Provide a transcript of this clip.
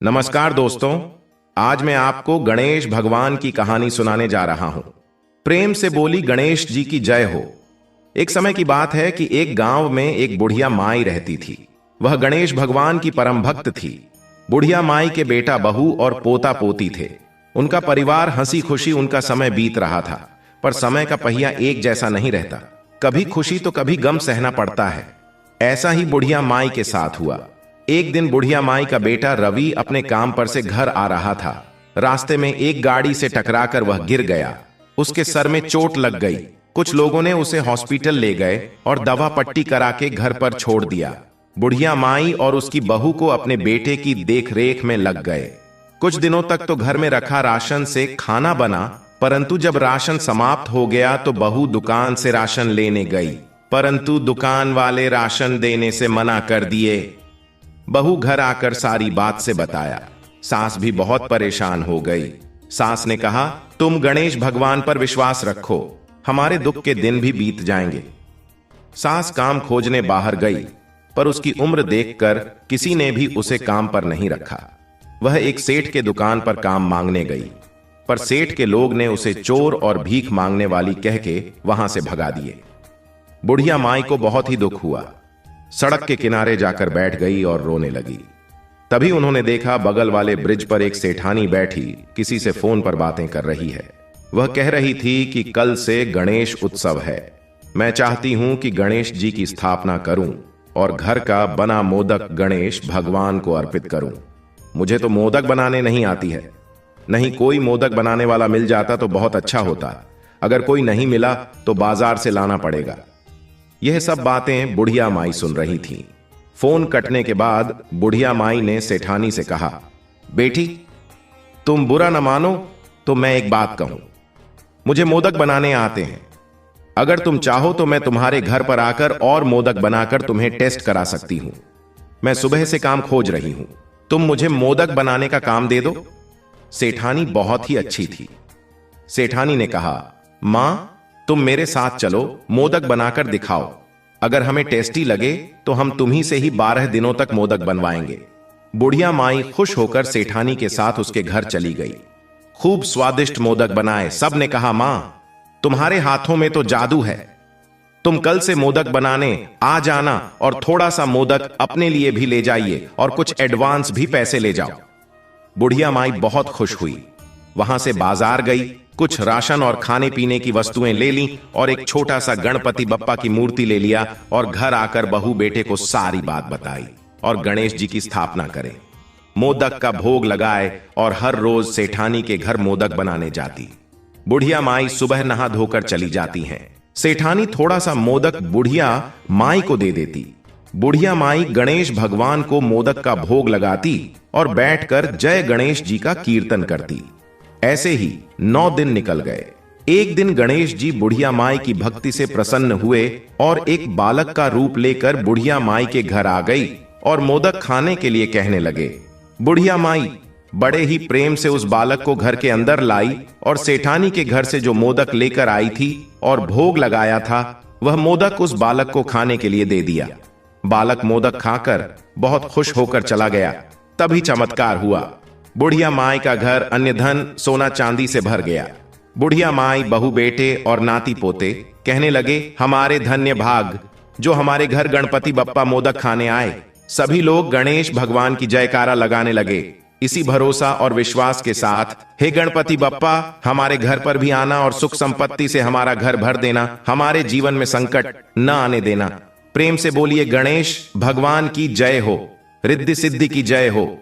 नमस्कार दोस्तों। आज मैं आपको गणेश भगवान की कहानी सुनाने जा रहा हूं। प्रेम से बोली गणेश जी की जय हो। एक समय की बात है कि एक गांव में एक बुढ़िया माई रहती थी। वह गणेश भगवान की परम भक्त थी। बुढ़िया माई के बेटा बहू और पोता पोती थे। उनका परिवार हंसी खुशी उनका समय बीत रहा था। पर समय का पहिया एक जैसा नहीं रहता। कभी खुशी तो कभी गम सहना पड़ता है। ऐसा ही बुढ़िया माई के साथ हुआ। एक दिन बुढ़िया माई का बेटा रवि अपने काम पर से घर आ रहा था। रास्ते में एक गाड़ी से टकराकर वह गिर गया। उसके सर में चोट लग गई। कुछ लोगों ने उसे हॉस्पिटल ले गए और दवा पट्टी करा के घर पर छोड़ दिया। बुढ़िया माई और उसकी बहू को अपने बेटे की देखरेख में लग गए। कुछ दिनों तक तो घर में रखा राशन से खाना बना, परंतु जब राशन समाप्त हो गया तो बहू दुकान से राशन लेने गई, परंतु दुकान वाले राशन देने से मना कर दिए। बहू घर आकर सारी बात से बताया। सास भी बहुत परेशान हो गई। सास ने कहा, तुम गणेश भगवान पर विश्वास रखो, हमारे दुख के दिन भी बीत जाएंगे। सास काम खोजने बाहर गई, पर उसकी उम्र देखकर किसी ने भी उसे काम पर नहीं रखा। वह एक सेठ के दुकान पर काम मांगने गई, पर सेठ के लोग ने उसे चोर और भीख मांगने वाली कह के वहां से भगा दिए। बुढ़िया माई को बहुत ही दुख हुआ। सड़क के किनारे जाकर बैठ गई और रोने लगी। तभी उन्होंने देखा बगल वाले ब्रिज पर एक सेठानी बैठी किसी से फोन पर बातें कर रही है। वह कह रही थी कि कल से गणेश उत्सव है। मैं चाहती हूं कि गणेश जी की स्थापना करूं और घर का बना मोदक गणेश भगवान को अर्पित करूं। मुझे तो मोदक बनाने नहीं आती है। नहीं, कोई मोदक बनाने वाला मिल जाता तो बहुत अच्छा होता। अगर कोई नहीं मिला तो बाजार से लाना पड़ेगा। यह सब बातें बुढ़िया माई सुन रही थीं। फोन कटने के बाद बुढ़िया माई ने सेठानी से कहा, बेटी, तुम बुरा न मानो तो मैं एक बात कहूं। मुझे मोदक बनाने आते हैं। अगर तुम चाहो तो मैं तुम्हारे घर पर आकर और मोदक बनाकर तुम्हें टेस्ट करा सकती हूं। मैं सुबह से काम खोज रही हूं। तुम मुझे मोदक बनाने का काम दे दो। सेठानी बहुत ही अच्छी थी। सेठानी ने कहा, मां, तुम मेरे साथ चलो, मोदक बनाकर दिखाओ। अगर हमें टेस्टी लगे तो हम तुम्ही से ही 12 दिनों तक मोदक बनवाएंगे। बुढ़िया माई खुश होकर सेठानी के साथ उसके घर चली गई। खूब स्वादिष्ट मोदक बनाए। सब ने कहा, मां, तुम्हारे हाथों में तो जादू है। तुम कल से मोदक बनाने आ जाना और थोड़ा सा मोदक अपने लिए भी ले जाइए और कुछ एडवांस भी पैसे ले जाओ। बुढ़िया माई बहुत खुश हुई। वहां से बाजार गई, कुछ राशन और खाने पीने की वस्तुएं ले ली और एक छोटा सा गणपति बप्पा की मूर्ति ले लिया और घर आकर बहू बेटे को सारी बात बताई और गणेश जी की स्थापना करें। मोदक का भोग लगाए और हर रोज सेठानी के घर मोदक बनाने जाती। बुढ़िया माई सुबह नहा धोकर चली जाती हैं। सेठानी थोड़ा सा मोदक बुढ़िया माई को दे देती। बुढ़िया माई गणेश भगवान को मोदक का भोग लगाती और बैठकर जय गणेश जी का कीर्तन करती। ऐसे ही 9 दिन निकल गए। एक दिन गणेश जी बुढ़िया माई की भक्ति से प्रसन्न हुए और एक बालक का रूप लेकर बुढ़िया माई के घर आ गई और मोदक खाने के लिए कहने लगे। बुढ़िया माई बड़े ही प्रेम से उस बालक को घर के अंदर लाई और सेठानी के घर से जो मोदक लेकर आई थी और भोग लगाया था, वह मोदक उस बालक को खाने के लिए दे दिया। बालक मोदक खाकर बहुत खुश होकर चला गया। तभी चमत्कार हुआ। बुढ़िया माई का घर अन्य धन सोना चांदी से भर गया। बुढ़िया माई बहू बेटे और नाती पोते कहने लगे, हमारे धन्य भाग जो हमारे घर गणपति बप्पा मोदक खाने आए। सभी लोग गणेश भगवान की जयकारा लगाने लगे। इसी भरोसा और विश्वास के साथ, हे गणपति बप्पा, हमारे घर पर भी आना और सुख संपत्ति से हमारा घर भर देना, हमारे जीवन में संकट न आने देना। प्रेम से बोलिए, गणेश भगवान की जय हो, रिद्धि सिद्धि की जय हो।